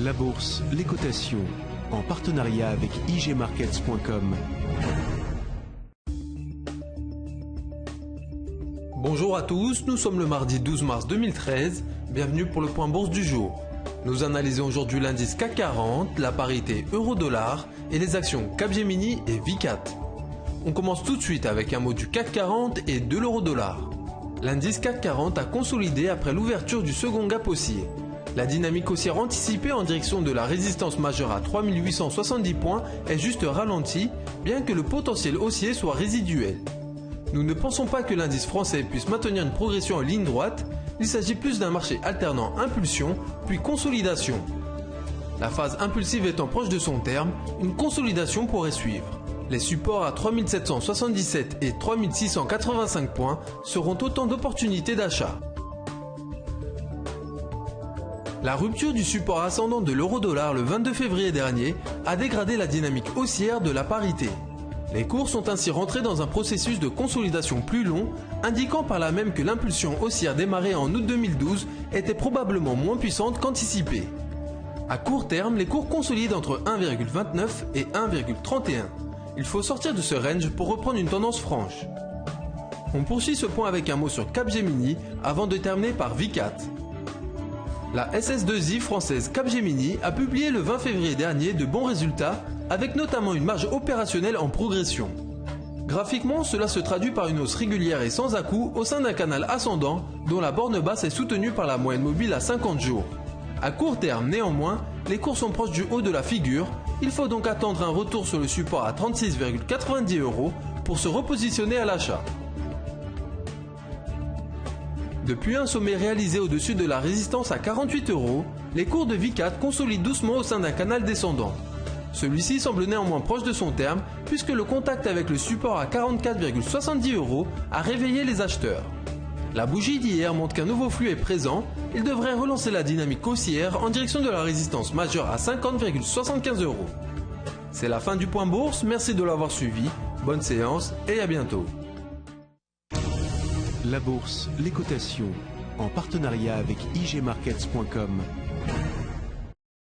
La bourse, les cotations, en partenariat avec igmarkets.com. Bonjour à tous, nous sommes le mardi 12 mars 2013, bienvenue pour le point bourse du jour. Nous analysons aujourd'hui l'indice CAC 40, la parité euro-dollar et les actions Capgemini et Vicat. On commence tout de suite avec un mot du CAC 40 et de l'euro-dollar. L'indice CAC 40 a consolidé après l'ouverture du second gap haussier. La dynamique haussière anticipée en direction de la résistance majeure à 3870 points est juste ralentie, bien que le potentiel haussier soit résiduel. Nous ne pensons pas que l'indice français puisse maintenir une progression en ligne droite, il s'agit plus d'un marché alternant impulsion puis consolidation. La phase impulsive étant proche de son terme, une consolidation pourrait suivre. Les supports à 3777 et 3685 points seront autant d'opportunités d'achat. La rupture du support ascendant de l'euro-dollar le 22 février dernier a dégradé la dynamique haussière de la parité. Les cours sont ainsi rentrés dans un processus de consolidation plus long, indiquant par là même que l'impulsion haussière démarrée en août 2012 était probablement moins puissante qu'anticipée. À court terme, les cours consolident entre 1,29 et 1,31. Il faut sortir de ce range pour reprendre une tendance franche. On poursuit ce point avec un mot sur Capgemini avant de terminer par Vicat. La SS2I française Capgemini a publié le 20 février dernier de bons résultats, avec notamment une marge opérationnelle en progression. Graphiquement, cela se traduit par une hausse régulière et sans à-coups au sein d'un canal ascendant dont la borne basse est soutenue par la moyenne mobile à 50 jours. À court terme, néanmoins, les cours sont proches du haut de la figure, il faut donc attendre un retour sur le support à 36,90 € pour se repositionner à l'achat. Depuis un sommet réalisé au-dessus de la résistance à 48 €, les cours de Vicat consolident doucement au sein d'un canal descendant. Celui-ci semble néanmoins proche de son terme puisque le contact avec le support à 44,70 € a réveillé les acheteurs. La bougie d'hier montre qu'un nouveau flux est présent, il devrait relancer la dynamique haussière en direction de la résistance majeure à 50,75 €. C'est la fin du point bourse, merci de l'avoir suivi, bonne séance et à bientôt. La bourse, les cotations, en partenariat avec igmarkets.com.